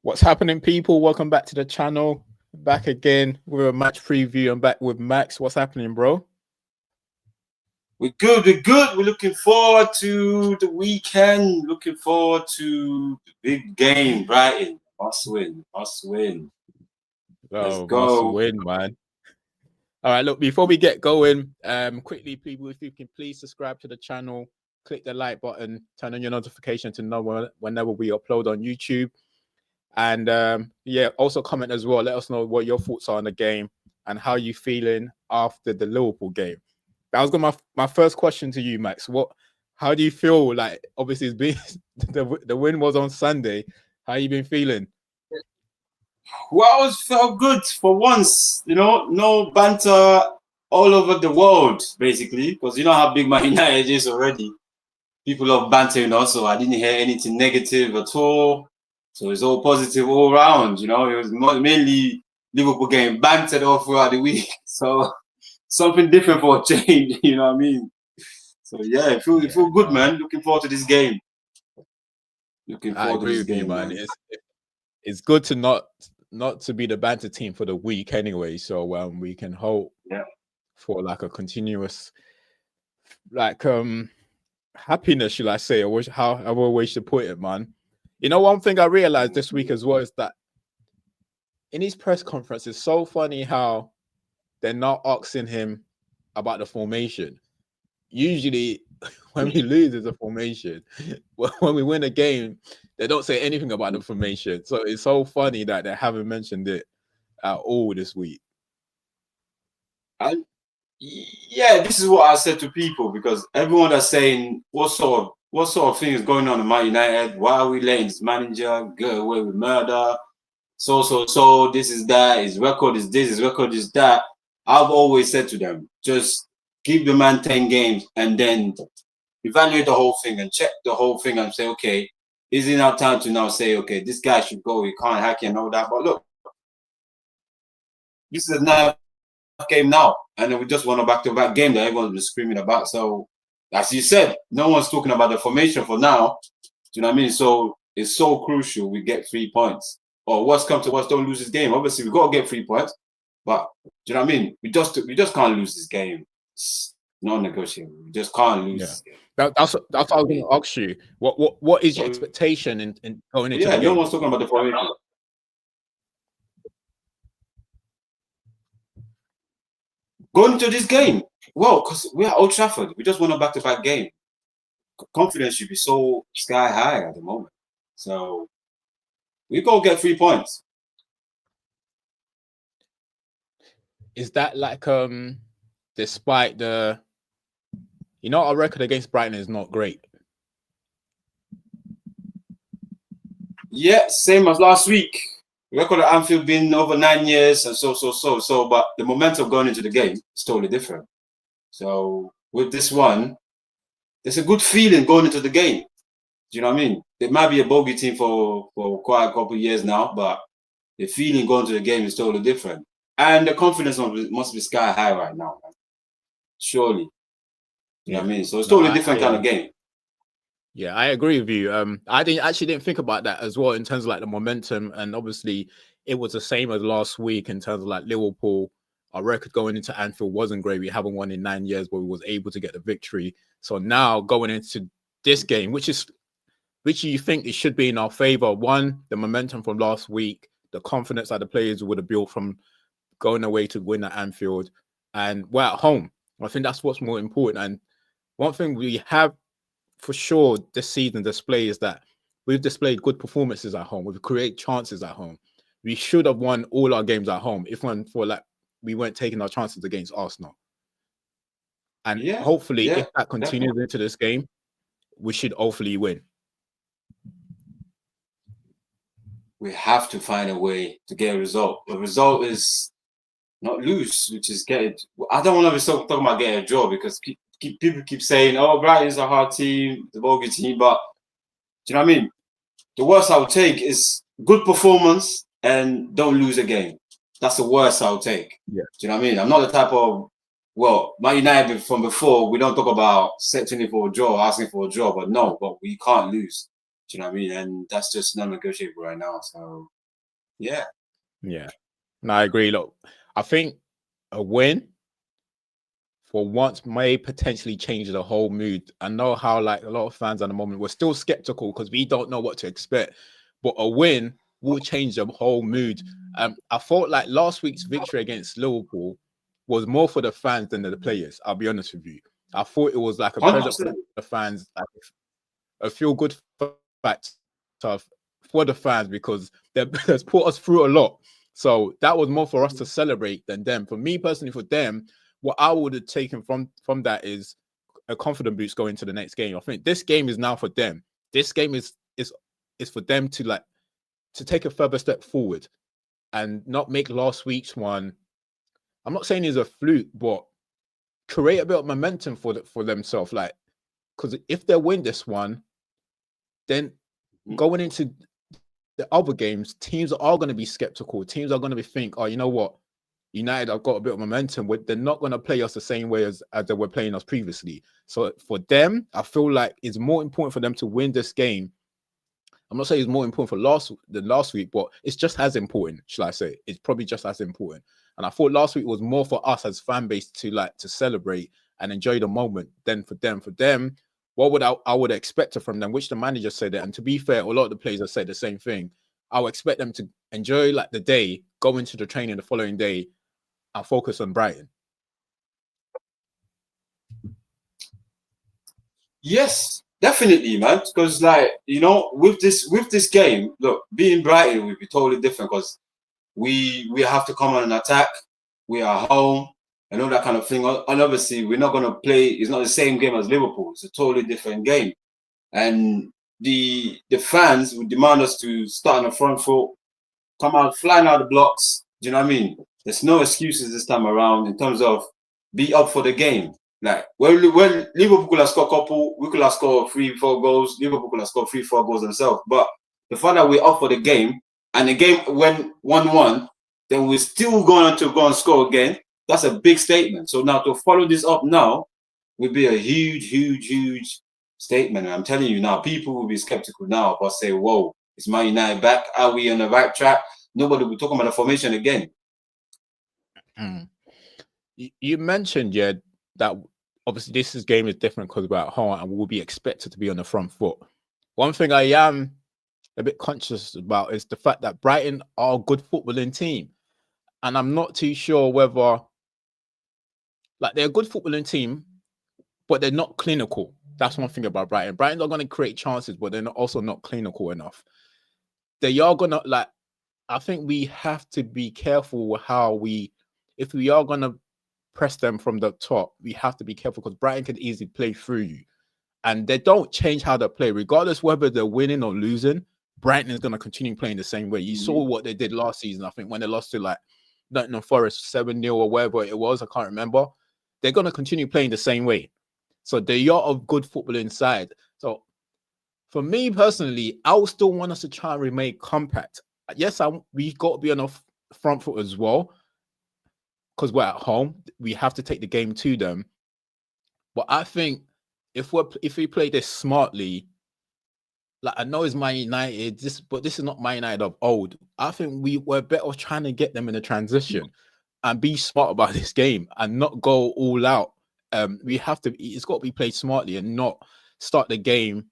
What's happening, people? Welcome back to the channel. Back again with a match preview. I'm back with Max. What's happening, bro? We're good. We're looking forward to the weekend. Looking forward to the big game. Brighton. Must win. Let's go. Must win, man. All right, look, before we get going, quickly, people, if you can please subscribe to the channel, click the like button, turn on your notification to know whenever we upload on YouTube. And yeah, also comment as well. Let us know what your thoughts are on the game and how you feeling after the Liverpool game. That was my first question to you, Max. How do you feel? Like, obviously, it's been the win was on Sunday. How you been feeling? Well, it felt good for once. You know, no banter all over the world, basically, because you know how big Man United is already. People love bantering also. I didn't hear anything negative at all. So it's all positive all around. You know, it was mainly Liverpool getting bantered all throughout the week. So something different for a change. You know what I mean? So yeah, it feel good, man. Looking forward to this game. I agree with you, man. It's good to not to be the banter team for the week anyway. So we can hope for like a continuous happiness, should I say, or however way to put it, man. You know, one thing I realized this week as well is that in his press conference, it's so funny how they're not asking him about the formation. Usually, when we lose as a formation, when we win a game, they don't say anything about the formation. So it's so funny that they haven't mentioned it at all this week. Yeah, this is what I said to people, because everyone that's saying what sort of thing is going on in Man United? Why are we letting this manager get away with murder? So this is that. His record is this. His record is that. I've always said to them, just give the man 10 games and then evaluate the whole thing and check the whole thing and say, okay, is it now time to now say, okay, this guy should go, he can't hack and all that. But look, this is a 9th game now, and then we just won a back-to-back game that everyone's been screaming about. So, as you said, no one's talking about the formation for now. Do you know what I mean? So it's so crucial we get 3 points. Or worst come to worst, don't lose this game. Obviously, we got to get 3 points, but do you know what I mean? We just can't lose this game. It's non-negotiable. We just can't lose this game. That's what I was going to ask you. What is your expectation in going into the game? No one's talking about the formation. Going into this game, well, because we're at Old Trafford, we just won a back-to-back game. Confidence should be so sky high at the moment. So we go get 3 points. Is that like despite the, you know, our record against Brighton is not great? Yeah, same as last week. Record at Anfield been over 9 years and so, but the momentum going into the game is totally different. So with this one, there's a good feeling going into the game. Do you know what I mean? There might be a bogey team for quite a couple of years now, but the feeling going to the game is totally different. And the confidence must be sky high right now, man. Surely. You know what I mean? So it's totally different kind of game. Yeah, I agree with you. I didn't think about that as well in terms of like the momentum, and obviously it was the same as last week in terms of like Liverpool. Our record going into Anfield wasn't great. We haven't won in 9 years, but we was able to get the victory. So now going into this game, which you think it should be in our favor. One, the momentum from last week, the confidence that the players would have built from going away to win at Anfield, and we're at home. I think that's what's more important. And one thing we have for sure this season display is that we've displayed good performances at home. We've created chances at home. We should have won all our games at home if we weren't taking our chances against Arsenal. And hopefully, if that continues into this game, we should hopefully win. We have to find a way to get a result. The result is not lose, which is get it. I don't want to be talking about getting a draw, because people keep saying, oh, Brighton's a hard team, the Bogey team, but do you know what I mean? The worst I would take is good performance and don't lose a game. That's the worst I would take. Yeah. Do you know what I mean? I'm not the type of, well, Man United from before, we don't talk about settling for a draw, asking for a draw, but we can't lose. Do you know what I mean? And that's just non-negotiable right now. So Yeah. Yeah. No, I agree. Look, I think a win for once may potentially change the whole mood. I know how like a lot of fans at the moment we're still skeptical because we don't know what to expect, but a win will change the whole mood. I thought like last week's victory against Liverpool was more for the fans than the players. I'll be honest with you. I thought it was like a present for 100%. the fans, like a feel good fact for the fans because they've put us through a lot. So that was more for us to celebrate than them. For me personally, for them, what I would have taken from that is a confident boost going to the next game. I think this game is now for them. This game is for them to like to take a further step forward and not make last week's one. I'm not saying it's a fluke, but create a bit of momentum for themselves. Like, because if they win this one, then going into the other games, teams are going to be skeptical. Teams are going to be think, oh, you know what? United have got a bit of momentum. They're not going to play us the same way as they were playing us previously. So for them, I feel like it's more important for them to win this game. I'm not saying it's more important for than last week, but it's just as important, shall I say. It's probably just as important. And I thought last week was more for us as fan base to celebrate and enjoy the moment than for them. For them, what would I would expect from them, which the manager said it. And to be fair, a lot of the players have said the same thing. I would expect them to enjoy like the day, go into the training the following day, and focus on Brighton. Yes, definitely, man. Because like with this game, look, being Brighton would be totally different because we have to come on an attack. We are home and all that kind of thing. And obviously, we're not going to play. It's not the same game as Liverpool. It's a totally different game. And the fans would demand us to start on the front foot, come out flying out the blocks. Do you know what I mean? There's no excuses this time around in terms of be up for the game. Like when Liverpool could have scored a couple, we could have scored 3-4 goals. Liverpool could have scored 3-4 goals themselves. But the fact that we're up for the game and the game went 1-1, then we're still going to go and score again. That's a big statement. So now to follow this up now would be a huge statement. And I'm telling you now, people will be skeptical now but say, whoa, is Man United back? Are we on the right track? Nobody will be talking about the formation again. You mentioned, yeah, that obviously this game is different because we're at home and we'll be expected to be on the front foot. One thing I am a bit conscious about is the fact that Brighton are a good footballing team. And I'm not too sure whether, like, they're a good footballing team, but they're not clinical. That's one thing about Brighton. Brighton's not going to create chances, but they're also not clinical enough. They are going to, like, I think we have to be careful with how if we are going to press them from the top, we have to be careful because Brighton can easily play through you. And they don't change how they play, regardless whether they're winning or losing. Brighton is going to continue playing the same way. You saw what they did last season, I think, when they lost to like Nottingham Forest 7-0 or whatever it was. I can't remember. They're going to continue playing the same way. So they are of good football inside. So for me personally, I would still want us to try and remain compact. Yes, we got to be on the front foot as well because we're at home. We have to take the game to them. But I think if we play this smartly, like I know it's Man United, but this is not Man United of old. I think we're better off trying to get them in a transition and be smart about this game and not go all out. It's got to be played smartly and not start the game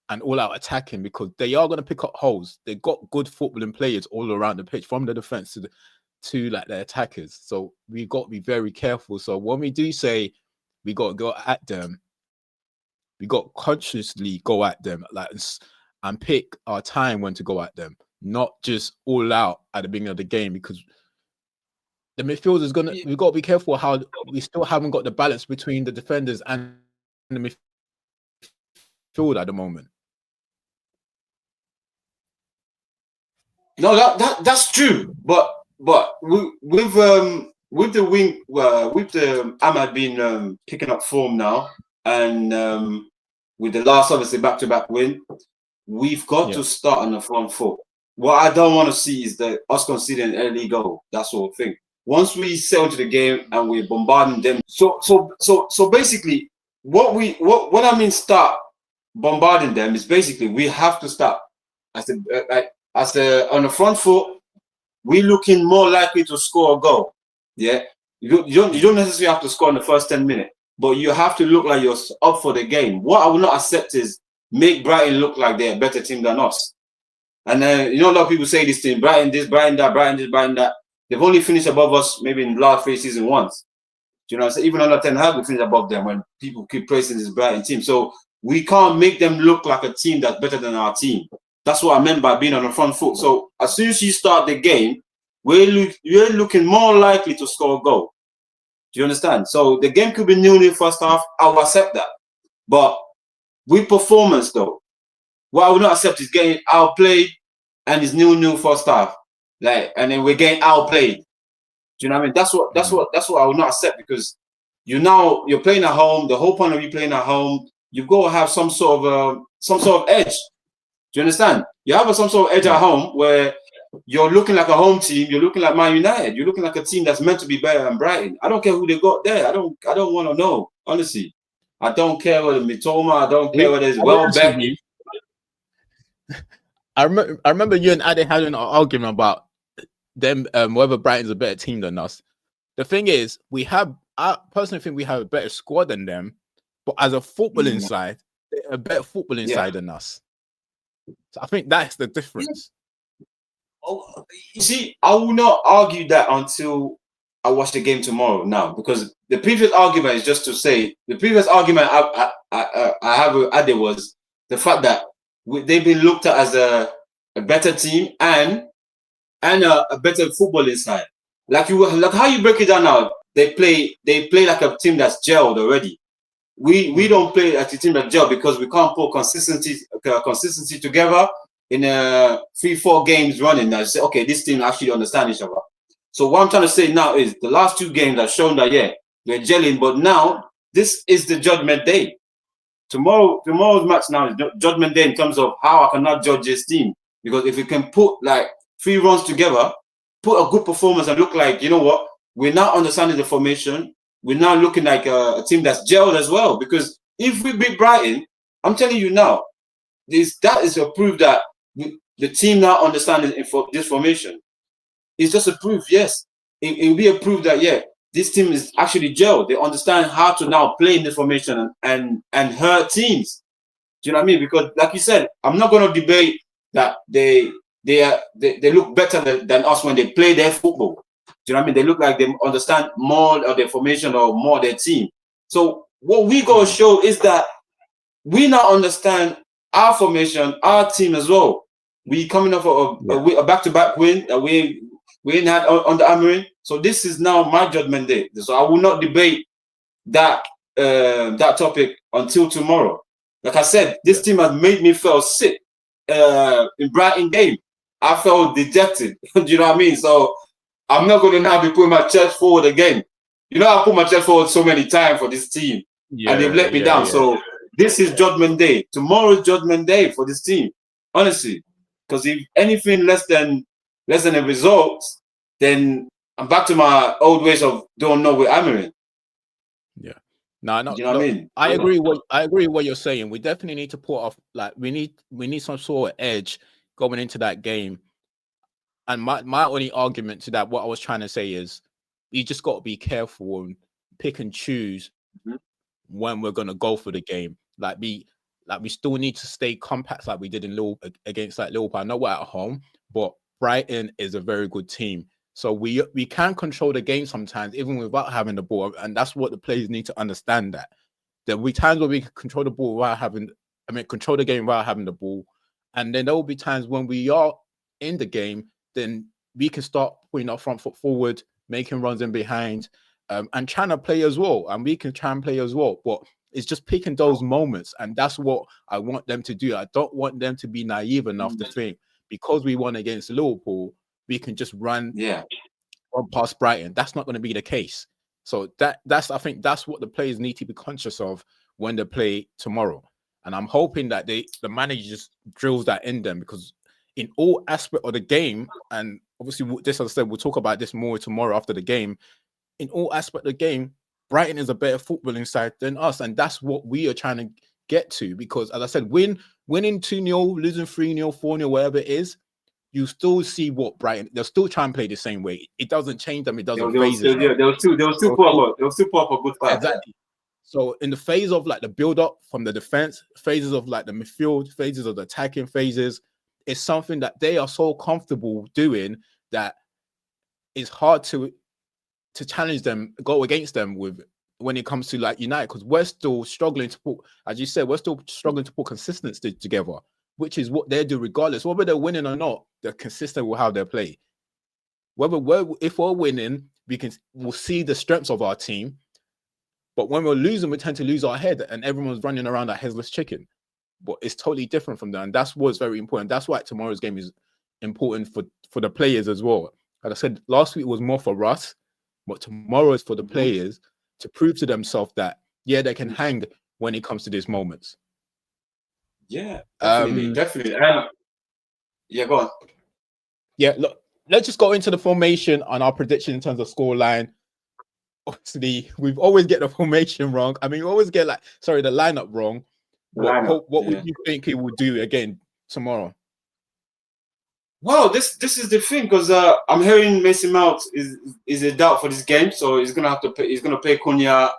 and all out attacking because they are going to pick up holes. They've got good footballing players all around the pitch, from the defense to like the attackers. So we've got to be very careful. So when we do say we got to go at them, we got to consciously go at them, like, and pick our time when to go at them, not just all out at the beginning of the game because the midfield is we've got to be careful how we still haven't got the balance between the defenders and the midfield at the moment. No, that's true, but with the wing, with the Ahmad being picking up form now, and with the last obviously back-to-back win, we've got to start on the front foot. What I don't want to see is us conceding an early goal, that sort of thing. Once we settle to the game and we're bombarding them, so basically, what I mean start bombarding them is basically we have to start on the front foot we're looking more likely to score a goal. Yeah, you don't necessarily have to score in the first 10 minutes, but you have to look like you're up for the game. What I will not accept is make Brighton look like they're a better team than us. And then, a lot of people say this thing, Brighton this, Brighton that, Brighton this, Brighton that. They've only finished above us maybe in the last 3 seasons once. Do you know what I'm saying? Even under Ten Hag, we finished above them when people keep praising this Brighton team. So we can't make them look like a team that's better than our team. That's what I meant by being on the front foot. So as soon as you start the game, we're looking more likely to score a goal. Do you understand? So the game could be 0-0 first half. I'll accept that. But with performance, though, what I will not accept is getting outplayed and it's 0-0 first half. And then we're getting outplayed. Do you know what I mean? That's what I will not accept, because you're playing at home. The whole point of you playing at home, you've got to have some sort of edge. Do you understand? You have some sort of edge at home where you're looking like a home team. You're looking like Man United. You're looking like a team that's meant to be better than Brighton. I don't care who they got there. I don't want to know. Honestly, I don't care whether Mitoma. I don't care whether it's Welbeck. I remember you and Ade having an argument about them whether Brighton's a better team than us. The thing is, I personally think we have a better squad than them, but as a footballing side, they're a better footballing side than us. So I think that's the difference. Oh, you see, I will not argue that until I watch the game tomorrow now, because the previous argument is just to say, the previous argument I have with Ade was the fact that they've been looked at as a better team and a better footballing side. Like how you break it down now, they play like a team that's gelled already. We don't play as a team that gel because we can't put consistency together in 3-4 games running. Now say, okay, this team actually understand each other. So what I'm trying to say now is the last 2 games have shown that we're gelling, but now this is the judgment day. Tomorrow's match now is judgment day in terms of how I cannot judge this team, because if we can put like 3 runs together, put a good performance and look like, you know what, we're now understanding the formation. We're now looking like a team that's gelled as well. Because if we beat Brighton, I'm telling you now, that is a proof that the team now understands this formation. It's just a proof, yes. It will be a proof that, this team is actually gelled. They understand how to now play in this formation and hurt teams. Do you know what I mean? Because like you said, I'm not going to debate that they look better than us when they play their football. Do you know what I mean? They look like they understand more of their formation or more of their team. So what we got to show is that we now understand our formation, our team as well. We coming off a back-to-back win that we ain't had under Amorim. So this is now my judgment day. So I will not debate that topic until tomorrow. Like I said, this team has made me feel sick in Brighton game. I felt dejected. Do you know what I mean? So I'm not going to now be putting my chest forward again. You know, I put my chest forward so many times for this team, and they've let me down. So this is judgment day. Tomorrow is judgment day for this team, honestly. Because if anything less than a result, then I'm back to my old ways of don't know where Amorim. Yeah. No, you know what I mean? I agree with what you're saying. We definitely need to put off, like, we need some sort of edge going into that game. And my only argument to that, what I was trying to say is, you just got to be careful and pick and choose when we're gonna go for the game. We still need to stay compact like we did in Liverpool against Liverpool. I know we're at home, but Brighton is a very good team. So we can control the game sometimes, even without having the ball. And that's what the players need to understand, that there will be times where we can control the ball control the game without having the ball. And then there will be times when we are in the game, then we can start putting our front foot forward, making runs in behind, and trying to play as well. And we can try and play as well. But it's just picking those moments. And that's what I want them to do. I don't want them to be naive enough to think, because we won against Liverpool, we can just run past Brighton. That's not going to be the case. So I think that's what the players need to be conscious of when they play tomorrow. And I'm hoping that the manager just drills that in them, because in all aspect of the game, and obviously this, as I said, we'll talk about this more tomorrow after the game. In all aspect of the game, Brighton is a better footballing side than us, and that's what we are trying to get to. Because, as I said, winning 2-0, losing 3-0, 4-0, whatever it is, you still see what Brighton, they'll still try and play the same way. It doesn't change them, it They doesn't will phase them. still put up a good fight. Exactly. So in the phase of like the build-up from the defense, phases of like the midfield, phases of the attacking phases, it's something that they are so comfortable doing that it's hard to challenge them, go against them with when it comes to like United, because we're still struggling to put, as you said, we're still struggling to put consistency together, which is what they do regardless. Whether they're winning or not, they're consistent with how they play. If we're winning, we'll see the strengths of our team. But when we're losing, we tend to lose our head and everyone's running around like headless chicken. But it's totally different from that. And that's what's very important. That's why tomorrow's game is important for the players as well. Like I said, last week was more for us, but tomorrow is for the players to prove to themselves that, yeah, they can hang when it comes to these moments. Yeah, definitely. Yeah, go on. Yeah, look, let's just go into the formation and our prediction in terms of scoreline. Obviously, we've always get the formation wrong. I mean, we always get the lineup wrong. What would you think he will do again tomorrow? Well, this is the thing, because I'm hearing Mason Mount is a doubt for this game, so he's gonna have to pay. He's gonna pay Cunha.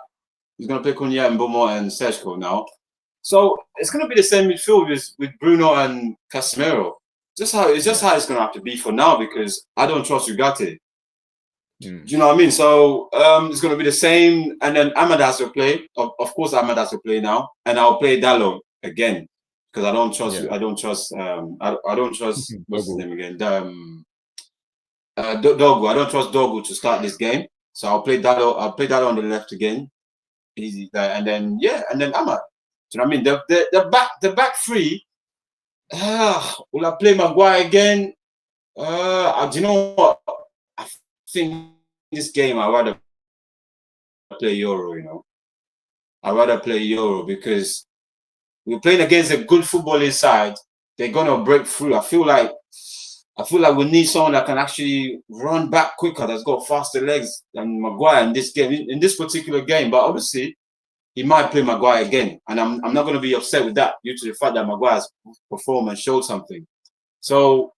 He's gonna pay Cunha and Bomo and Sergio now. So it's gonna be the same midfield with Bruno and Casemiro. How it's gonna have to be for now, because I don't trust Ugarte. Do you know what I mean? So it's gonna be the same, and then Ahmad has to play. Of course, Ahmad has to play now, and I'll play Dalot again because I don't trust. I don't trust. I don't trust. What's his name again? Dogu. I don't trust Dogu to start this game, so I'll play Dalot. I'll play Dalot on the left again, easy there, and then Ahmad. Do you know what I mean? The back three. Will I play Maguire again? Do you know what? I think this game I'd rather play Euro. You know, I'd rather play Euro because we're playing against a good footballing side. They're gonna break through. I feel like we need someone that can actually run back quicker, that's got faster legs than Maguire in this game, in this particular game. But obviously, he might play Maguire again, and I'm not going to be upset with that due to the fact that Maguire's performed and showed something. So,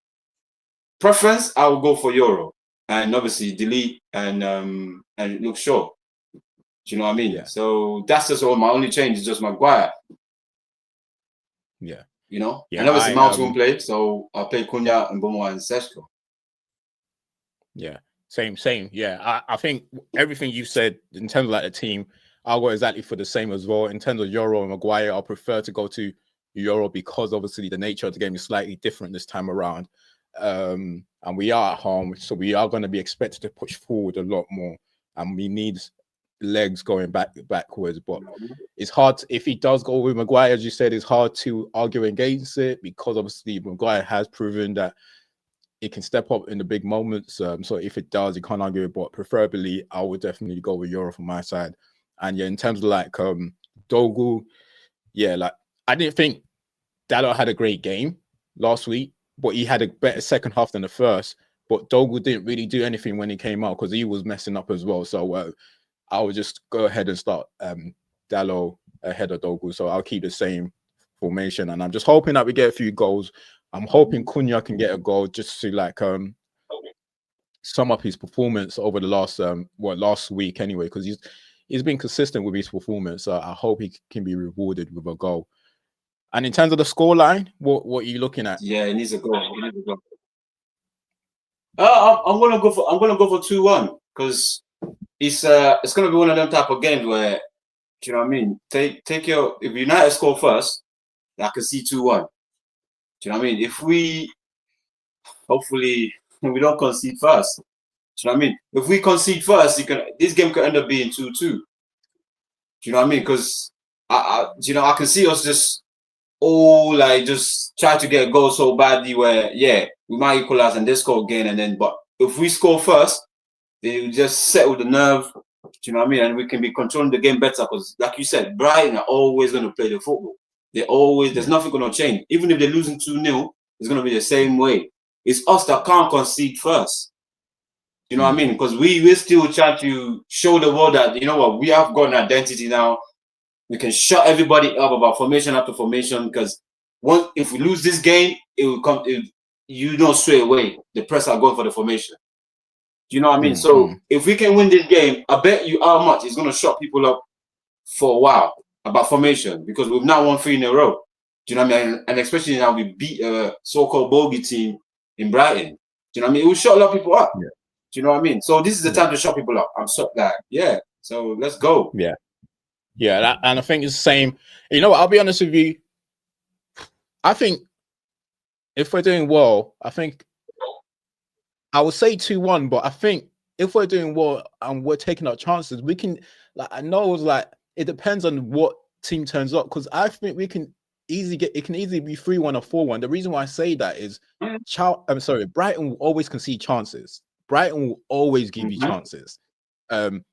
preference, I will go for Euro, and obviously delete and look short. Do you know what I mean? Yeah. So that's just all. My only change is just Maguire. Yeah. You know, and obviously Mount won't play, so I'll play Cunha and Bomo and Sergio. Yeah, same. Yeah, I think everything you said in terms of like the team, I'll go exactly for the same as well. In terms of Euro and Maguire, I'll prefer to go to Euro because obviously the nature of the game is slightly different this time around. And we are at home, so we are going to be expected to push forward a lot more, and we need legs going backwards. But it's hard if he does go with Maguire, as you said, it's hard to argue against it because obviously Maguire has proven that it can step up in the big moments. So if it does, you can't argue it. But preferably, I would definitely go with Euro from my side. And yeah, in terms of like Dogu, yeah, like I didn't think Dalot had a great game last week, but he had a better second half than the first. But Dogu didn't really do anything when he came out because he was messing up as well. So I would just go ahead and start Dalot ahead of Dogu. So I'll keep the same formation, and I'm just hoping that we get a few goals. I'm hoping Cunha can get a goal just to like sum up his performance over the last week anyway, because he's been consistent with his performance. So I hope he can be rewarded with a goal. And in terms of the scoreline, what are you looking at? Yeah, he needs a goal. I'm gonna go for 2-1 because it's gonna be one of them type of games where, do you know what I mean? Take your, if United score first, I can see 2-1. Do you know what I mean? If we hopefully we don't concede first. Do you know what I mean? If we concede first, this game could end up being 2-2. Do you know what I mean? Because I can see us just just try to get a goal so badly where we might equalize and they score again, but if we score first, they will just settle the nerve. Do you know what I mean? And we can be controlling the game better because, like you said, Brighton are always going to play the football. There's nothing going to change. Even if they're losing 2-0, it's going to be the same way. It's us that can't concede first. You know what I mean? Because we're still trying to show the world that, you know what, we have got an identity now. We can shut everybody up about formation after formation because if we lose this game, it will come. you know straight away the press are going for the formation. Do you know what I mean? Mm, So if we can win this game, I bet you how much it's going to shock people up for a while about formation, because we've now won 3 in a row. Do you know what I mean? And especially now we beat a so-called Bogey team in Brighton. Do you know what I mean? It will shock a lot of people up. Yeah. Do you know what I mean? So this is the time to shock people up. I'm so glad. Yeah. So let's go. Yeah. Yeah. And I think it's the same. You know what? I'll be honest with you. I think if we're doing well, I think I would say 2-1, but I think if we're doing well and we're taking our chances, we can, like, I know it's like, it depends on what team turns up, because I think we can easily it can easily be 3-1 or 4-1. The reason why I say that is Brighton will always concede chances. Brighton will always give you chances. And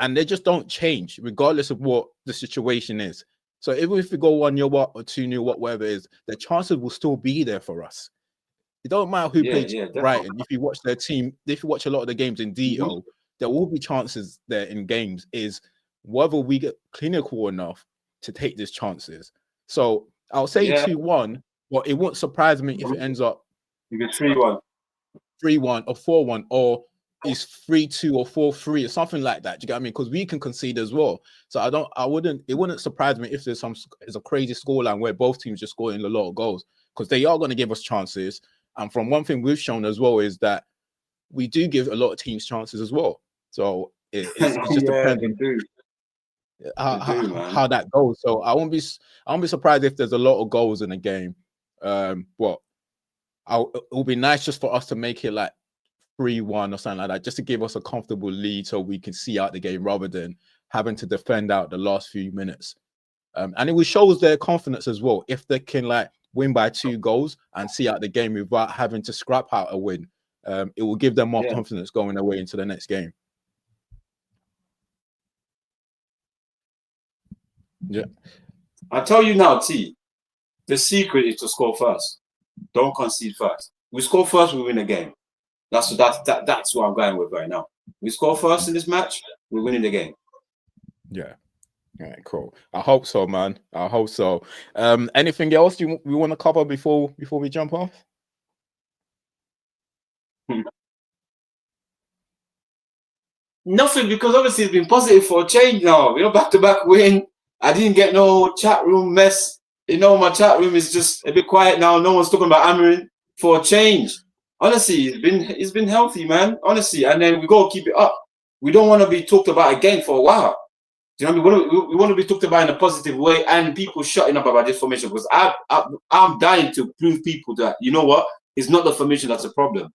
they just don't change regardless of what the situation is. So even if we go 1-0 up or 2-0 up, whatever it is, the chances will still be there for us. It don't matter who plays Brighton. If you watch their team, if you watch a lot of the games in detail, there will be chances there in games, is whether we get clinical enough to take these chances. So I'll say 2-1, but it won't surprise me if it ends up 3-1 or 4-1, or it's 3-2 or 4-3 or something like that. Do you get what I mean? Because we can concede as well. So it wouldn't surprise me if there's a crazy scoreline where both teams just score in a lot of goals, because they are going to give us chances. And from one thing we've shown as well is that we do give a lot of teams chances as well. So it just depends on how that goes. So I won't be surprised if there's a lot of goals in a game. But it will be nice just for us to make it like 3-1 or something like that, just to give us a comfortable lead so we can see out the game rather than having to defend out the last few minutes. And it shows their confidence as well if they can like win by 2 goals and see out the game without having to scrap out a win. It will give them more confidence going away into the next game. Yeah. I tell you now, T, the secret is to score first. Don't concede first. We score first, we win the game. That's what I'm going with right now. We score first in this match, we're winning the game. Yeah. All right, cool. I hope so, man. I hope so. Anything else we want to cover before we jump off? Nothing, because obviously it's been positive for a change now. Back-to-back win. I didn't get no chat room mess. My chat room is just a bit quiet now. No one's talking about Amorim for a change. Honestly, it's been healthy, man. Honestly, and then we got to keep it up. We don't want to be talked about again for a while. Do you know what I mean? We want to be talked about in a positive way, and people shutting up about this formation, because I'm dying to prove people that, you know what, it's not the formation that's a problem.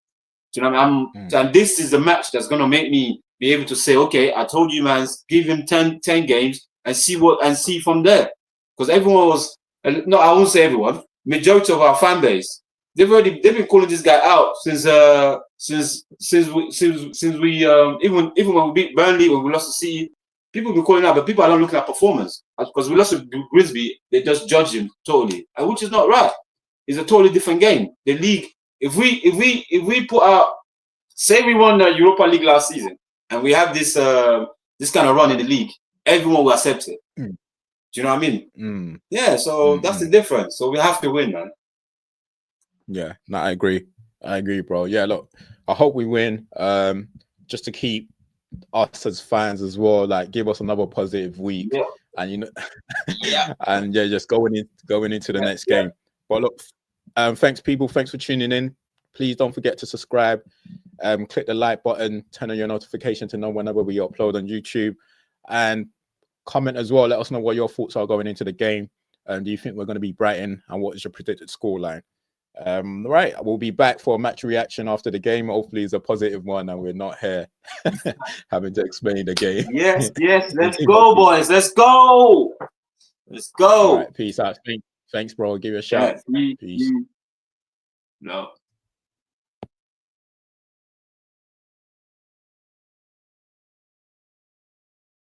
Do you know what I mean? And this is the match that's going to make me be able to say, okay, I told you, man, give him 10 games and see from there. Because everyone was, no, I won't say everyone, majority of our fan base, they've been calling this guy out since we even when we beat Burnley, when we lost to City. People be calling out, but people are not looking at performance. Because we lost to Grimsby, they just judge him totally, and which is not right. It's a totally different game. The league, if we put out, say we won the Europa League last season, and we have this kind of run in the league, everyone will accept it. Do you know what I mean? Yeah. So that's the difference. So we have to win, man. Yeah. No, I agree, bro. Yeah. Look, I hope we win. Just to keep us as fans as well, like give us another positive week, and and just going into the next game. But look, thanks people, thanks for tuning in. Please don't forget to subscribe, click the like button, turn on your notification to know whenever we upload on YouTube, and comment as well. Let us know what your thoughts are going into the game. Do you think we're going to be Brighton, and what is your predicted scoreline? Right, we'll be back for a match reaction after the game. Hopefully it's a positive one and we're not here having to explain the game. Yes, let's go, boys. Let's go. All right, peace out. Thanks, bro. Give you a shout. Peace. No.